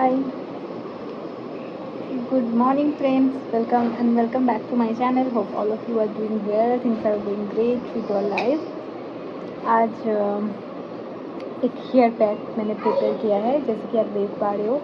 Hi, good morning friends. Welcome back to my channel. Hope all of you are doing well. Things are going great with your life. आज एक hair pack मैंने prepare किया है। जैसे कि आप देख पा रहे हो,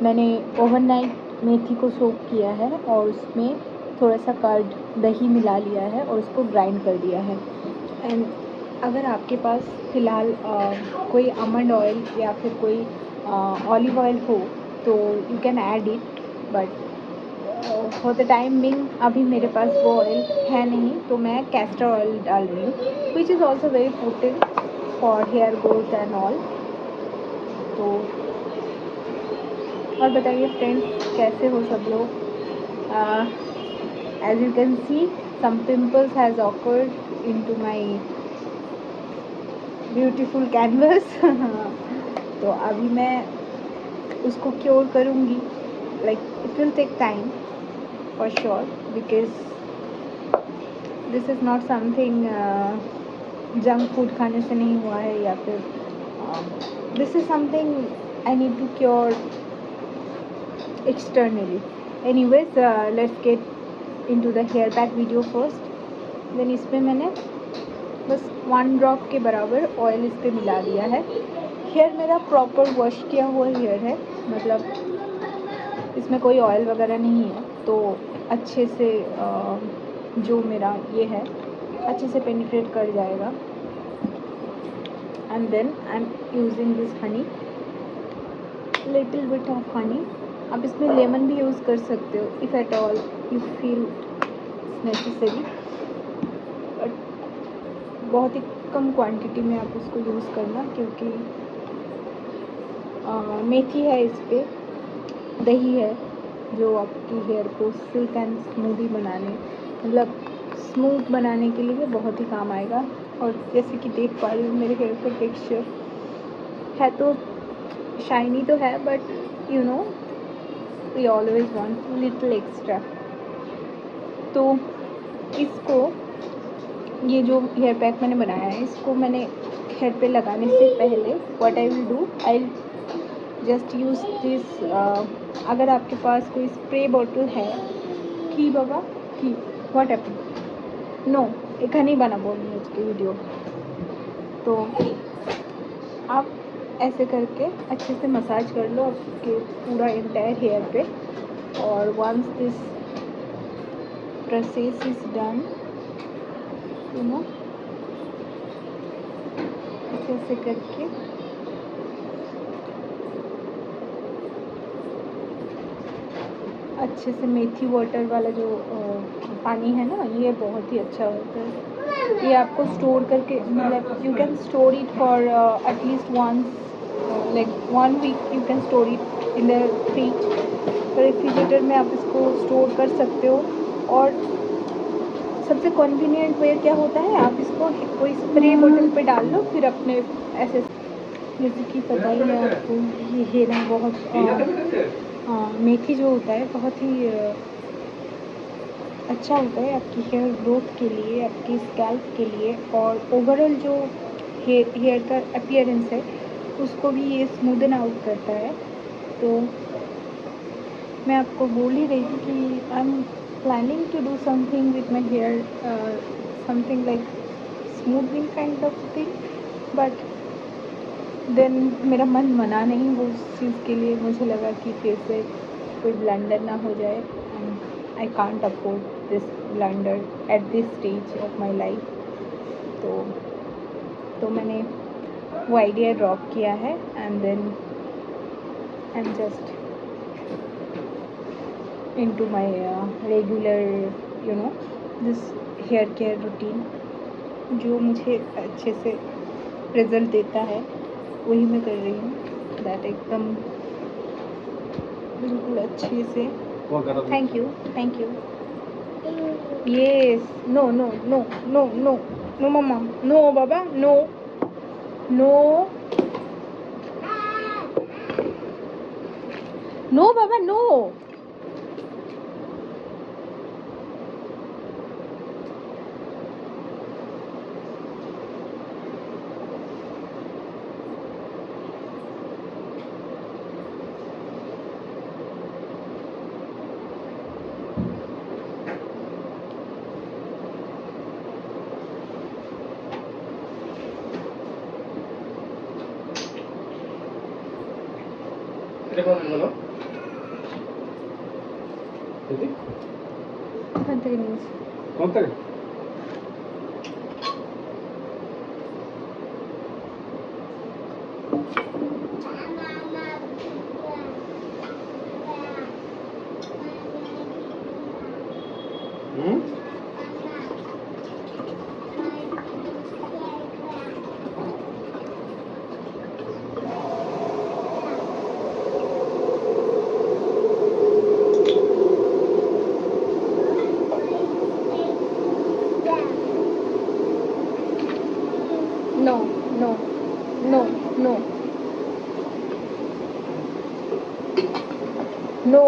मैंने ओवरनाइट मेथी को सोक किया है और उसमें थोड़ा सा कर्ड दही मिला लिया है और उसको ग्राइंड कर दिया है। एंड अगर आपके पास फ़िलहाल कोई आमंड ऑयल या फिर कोई ऑलिव ऑयल हो तो you can add it, but for the time being अभी मेरे पास वो ऑयल है नहीं, तो मैं कैस्टर ऑयल डाल रही हूँ, which is also very potent for hair growth and all. तो और बताइए फ्रेंड्स, कैसे हो सब लोग? As you can see, some pimples has occurred into my beautiful canvas. तो अभी मैं उसको क्योर करूँगी। Like it will take time for sure, because this is not something junk food खाने से नहीं हुआ है, या फिर this is something I need to cure externally. Anyways, let's get into the hair pack video first. Then इसमें मैंने बस 1 ड्रॉप के बराबर ऑयल इस पर मिला दिया है। हेयर मेरा प्रॉपर वॉश किया हुआ हेयर है, मतलब इसमें कोई ऑयल वगैरह नहीं है, तो अच्छे से जो मेरा ये है अच्छे से पेनिट्रेट कर जाएगा। And then I am using this honey, little bit of honey. आप इसमें लेमन भी यूज़ कर सकते हो if at all you feel necessary, but बहुत ही कम क्वांटिटी में आप उसको यूज़ करना, क्योंकि मेथी है, इस पर दही है, जो आपकी हेयर को सिल्क एंड स्मूदी बनाने, मतलब स्मूथ बनाने के लिए बहुत ही काम आएगा। और जैसे कि देख पा रही हूँ, मेरे हेयर का टेक्सचर है तो शाइनी तो है, but you know we always want little extra. तो इसको, ये जो हेयर पैक मैंने बनाया है, इसको मैंने हेयर पे लगाने से पहले what I will do, I just use this. अगर आपके पास कोई स्प्रे बॉटल है, की बाबा की व्हाट हैपन, नो एक नहीं बना बोल रही हूँ उसकी वीडियो। तो आप ऐसे करके अच्छे से मसाज कर लो आपके पूरा इंटायर हेयर पे, और once this process is done, you know, ऐसे करके अच्छे से मेथी वाटर वाला जो पानी है ना, ये बहुत ही अच्छा होता है। ये आपको स्टोर करके, मतलब you can store it for at least once, like 1 week you can store it in the fridge. तो रेफ्रिजरेटर में आप इसको स्टोर कर सकते हो। और सबसे कन्वीनियंट वे क्या होता है, आप इसको कोई स्प्रे बोतल पे डाल लो, फिर अपने ऐसे, जैसे कि पता ही है आपको, ये हेयर में बहुत मेथी जो होता है बहुत ही अच्छा होता है आपकी हेयर ग्रोथ के लिए, आपकी स्कैल्प के लिए, और ओवरऑल जो हेयर का अपीयरेंस है उसको भी ये स्मूदन आउट करता है। तो मैं आपको बोल ही रही थी कि I am planning to do something with my hair, something like smoothening kind of thing, but then मेरा मन मना नहीं वो उस चीज़ के लिए। मुझे लगा कि फिर से कोई ब्लंडर ना हो जाए, and I can't afford this blunder at this stage of my life. तो मैंने वो आइडिया ड्रॉप किया है, and then I am just into my regular, you know, this hair care routine, जो मुझे अच्छे से रिजल्ट देता है वही मैं कर रही हूँ। दैट एकदम बिल्कुल अच्छे से। Thank you, thank you. Yes, no no no no no no मम्मा, नो बाबा, नो नो नो बाबा, no. No, no, no, no, no.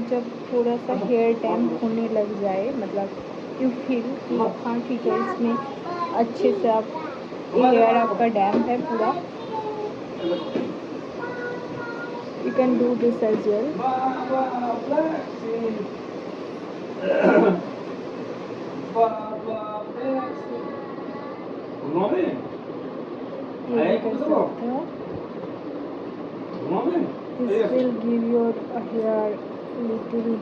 जब थोड़ा सा हेयर डैम्प होने लग जाए, मतलब यू फील कि हाँ ठीक है, इसमें अच्छे से आप हेयर आपका डैम्प है पूरा, you can do this as well. ये भी कर सकते हो. This will give your hair little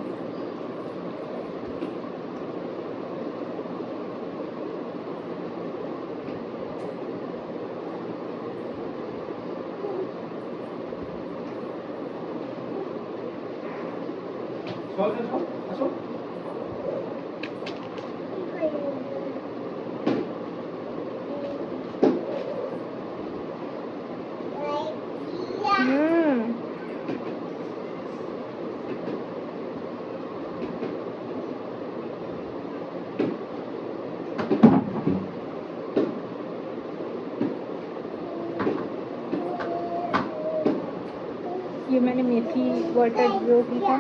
ये मैंने मेथी वाटर जो की था.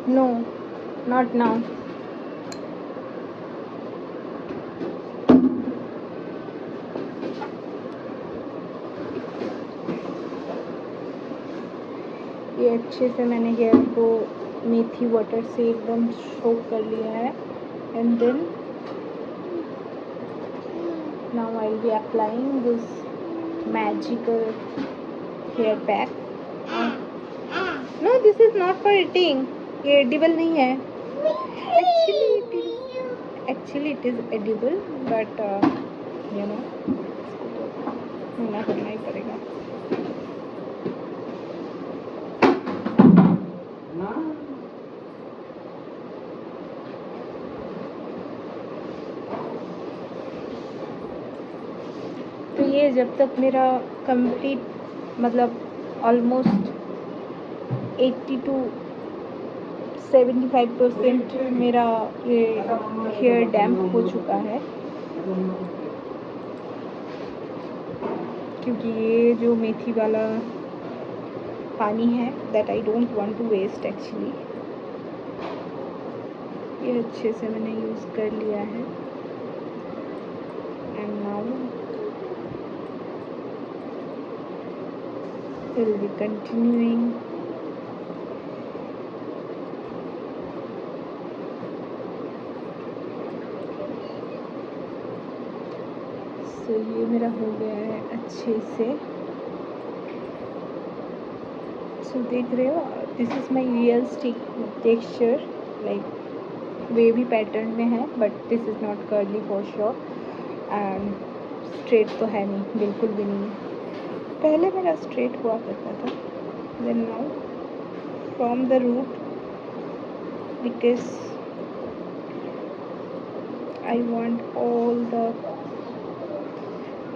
No, not now. ये अच्छे से मैंने हेयर को मेथी वाटर से एकदम सोक कर लिया है. And then now I will be applying this magical hair pack. No, this is not for eating. ये एडिबल नहीं है. Actually it is edible, but you know मना करना ही पड़ेगा. तो ये जब तक मेरा कंप्लीट मतलब ऑलमोस्ट 80 to 75% मेरा ये हेयर डैम्प हो चुका है, क्योंकि ये जो मेथी वाला पानी है that I don't want to waste actually. ये अच्छे से मैंने यूज़ कर लिया है. And now will be continuing. तो ये मेरा हो गया है अच्छे से. सो देख रहे हो, this is my real stick texture, like wavy pattern में है, but this is not curly for sure. And straight तो है नहीं, बिल्कुल भी नहीं. पहले मेरा स्ट्रेट हुआ करता था, then now from the root, because I want all the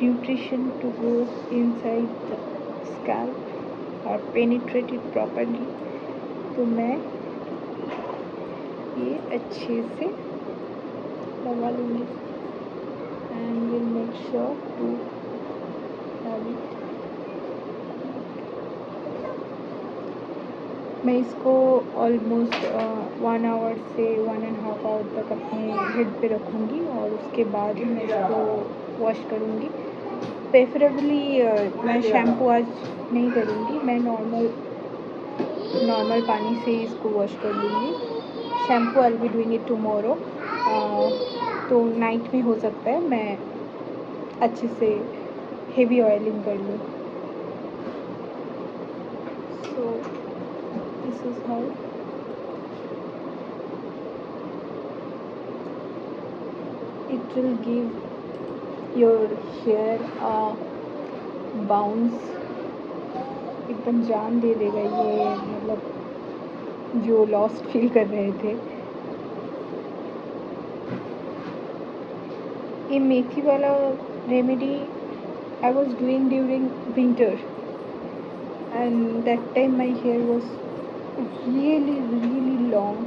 nutrition to go inside the scalp or penetrate it properly. तो मैं ये अच्छे से लगा लूँगी and will make sure to have it. मैं इसको ऑलमोस्ट 1 आवर से 1.5 आवर तक अपने हेड पे रखूँगी और उसके बाद मैं इसको वॉश करूँगी. प्रेफरेबली मैं शैम्पू आज नहीं करूँगी, मैं नॉर्मल पानी से ही इसको वॉश कर लूँगी. Shampoo I will be doing it tomorrow. तो नाइट में हो सकता है मैं अच्छे से हेवी ऑयलिंग कर लूँ. So this is how it will give your hair a bounce. एकदम जान दे देगा ये, मतलब जो लॉस्ट फील कर रहे थे. ये मेथी वाला remedy I was doing during winter and that time my hair was really long.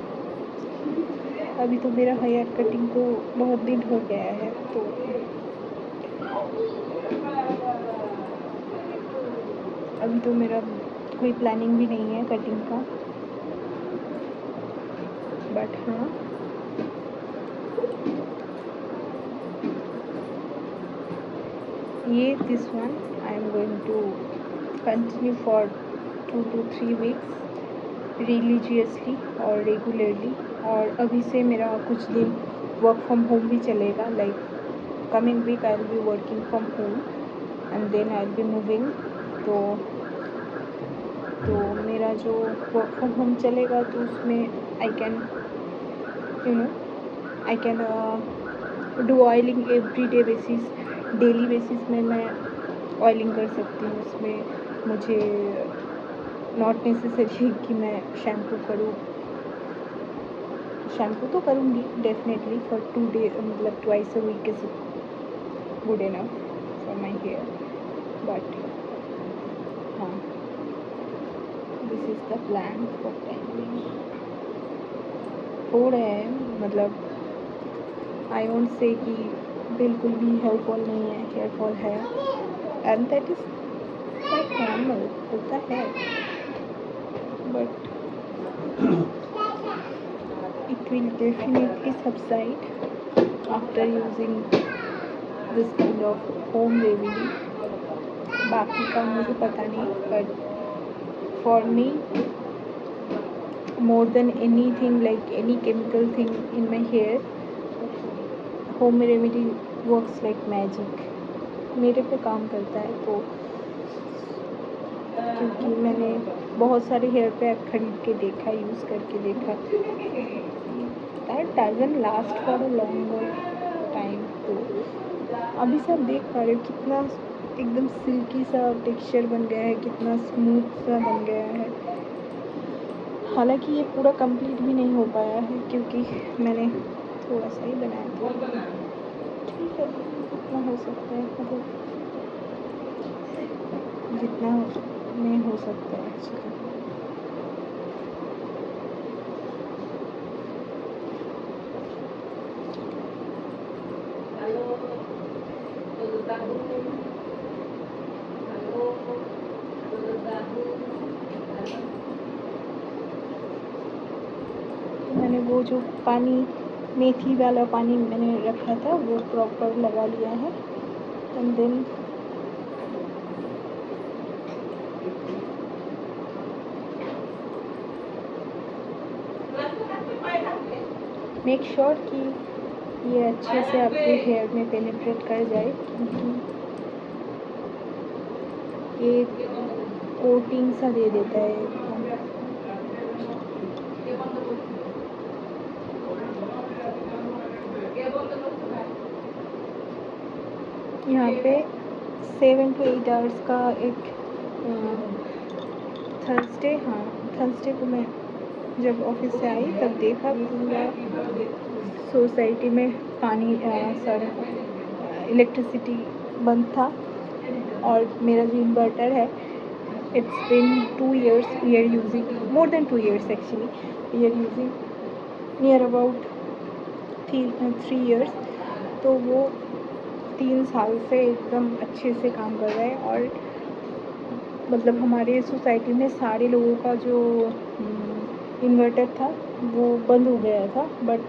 अभी तो मेरा हेयर कटिंग को बहुत दिन हो गया है, तो अभी तो मेरा कोई प्लानिंग भी नहीं है कटिंग का. बट हाँ, ये this one I am going to continue for 2 to 3 weeks religiously और रेगुलरली. और अभी से मेरा कुछ दिन वर्क फ्रॉम होम भी चलेगा. Like coming week I will be working from home and then I will be moving. तो मेरा जो वर्क फ्रॉम होम चलेगा तो उसमें I can do oiling every day basis. Daily basis में मैं ऑयलिंग कर सकती हूँ. उसमें मुझे नॉट नेसेसरी कि मैं शैम्पू करूँ. शैम्पू तो करूँगी डेफिनेटली फॉर 2 डे, मतलब twice a week is good enough for my hair. But हाँ, this is the plan for timing. हो रहे हैं, मतलब आई वोंट से कि बिल्कुल भी हेयर फॉल नहीं है. हेयर फॉल है and that is like normal, होता है. But it will definitely subside after using this kind of home remedy. बाकी का मुझे पता नहीं, but for me more than anything, like any chemical thing in my hair, home remedy works like magic. मेरे पे काम करता है. तो क्योंकि मैंने बहुत सारे हेयर पैक खरीद के देखा, यूज़ करके देखा, that doesn't last for a longer time. तो अभी से आप देख पा रहे हो कितना एकदम सिल्की सा टेक्सचर बन गया है, कितना स्मूथ सा बन गया है. हालांकि ये पूरा कंप्लीट भी नहीं हो पाया है क्योंकि मैंने थोड़ा सा ही बनाया था. ठीक है, जितना हो सकता है, मतलब जितना में हो सकता है एक्चुअली. मैंने वो जो पानी, मेथी वाला पानी मैंने रखा था वो प्रॉपर लगा लिया है. एंड देन मेक श्योर कि ये अच्छे से आपके हेयर में पेनिट्रेट कर जाए, क्योंकि ये कोटिंग सा दे देता है. यहाँ पे 7 to 8 आवर्स का एक थर्सडे को मैं जब ऑफिस से आई तब देखा पूरा सोसाइटी में पानी इलेक्ट्रिसिटी बंद था. और मेरा जो इन्वर्टर है, it's been 2 years we are using, more than 2 years actually. We are using near about 3 years. तो वो 3 साल से एकदम अच्छे से काम कर रहा है. और मतलब हमारे सोसाइटी में सारे लोगों का जो इन्वर्टर था वो बंद हो गया था, बट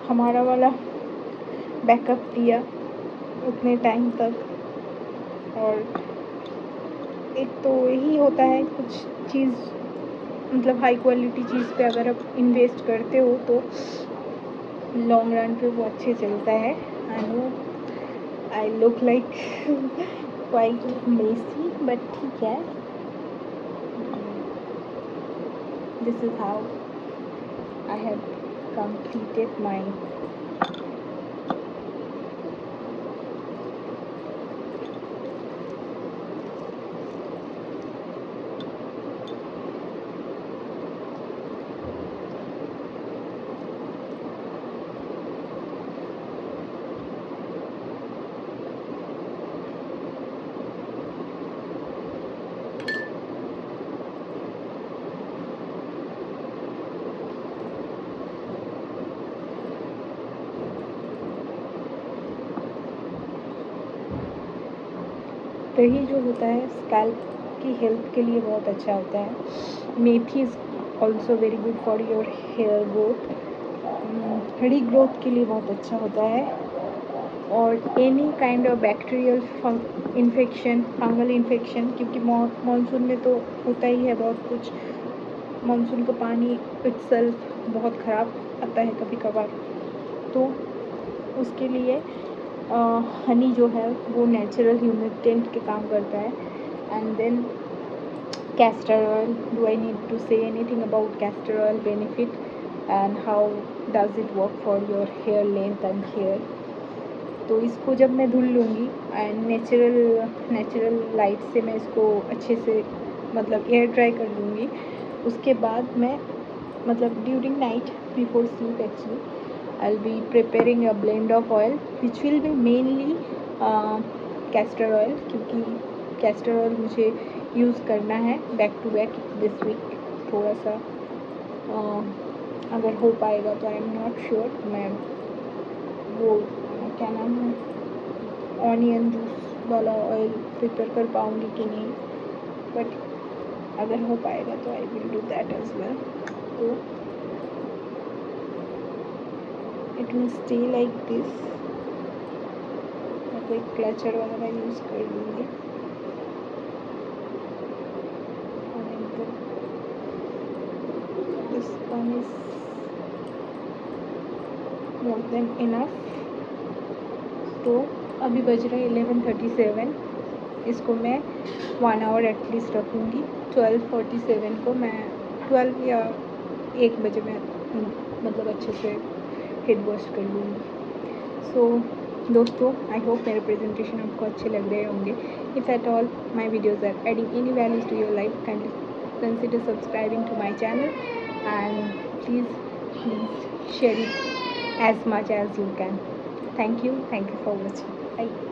हमारा वाला बैकअप दिया उतने टाइम तक. और एक तो यही होता है, कुछ चीज़ मतलब हाई क्वालिटी चीज़ पे अगर आप इन्वेस्ट करते हो तो लॉन्ग रन पे वो अच्छे चलता है। I know I look like quite messy, but ठीक है। This is how I have completed my दही जो होता है स्कैल्प की हेल्थ के लिए बहुत अच्छा होता है। Methi is also very good for your hair growth, regrowth के लिए बहुत अच्छा होता है। और any kind of bacterial infection, fungal infection, क्योंकि मानसून में तो होता ही है बहुत कुछ। मानसून का पानी इट्सेल्फ बहुत ख़राब आता है कभी कभार, तो उसके लिए हनी जो है वो नेचुरल ह्यूमिडेंट के काम करता है। And then castor oil, do I need to say anything about castor oil benefit and how does it work for your hair length and hair. तो इसको जब मैं धुल लूँगी एंड नेचुरल लाइट से मैं इसको अच्छे से मतलब एयर ड्राई कर लूँगी, उसके बाद मैं मतलब during night before sleep actually I'll be preparing a blend of oil which will be mainly castor oil, क्योंकि castor oil मुझे यूज़ करना है back to back this week. थोड़ा सा अगर हो पाएगा तो आई एम नॉट श्योर, मैं वो क्या नाम है ऑनियन जूस वाला ऑयल प्रिपेयर कर पाऊँगी कि नहीं, बट अगर हो पाएगा तो I will do that as well. तो it will stay like this। मैं कोई क्लचर वगैरह यूज़ कर लूँगी। This one is more than enough। तो अभी बज रहा है 11:37, इसको मैं 1 आवर एटलीस्ट रखूँगी। 12:47 को मैं 12 या 1 बजे मैं मतलब अच्छे से हेड वॉश कर लूँगी। सो दोस्तों, आई होप मेरे प्रेजेंटेशन आपको अच्छे लग रहे होंगे। If at all my videos are adding any values to your life, kindly consider subscribing to my channel and please share it as much as you can. Thank you for watching. Bye.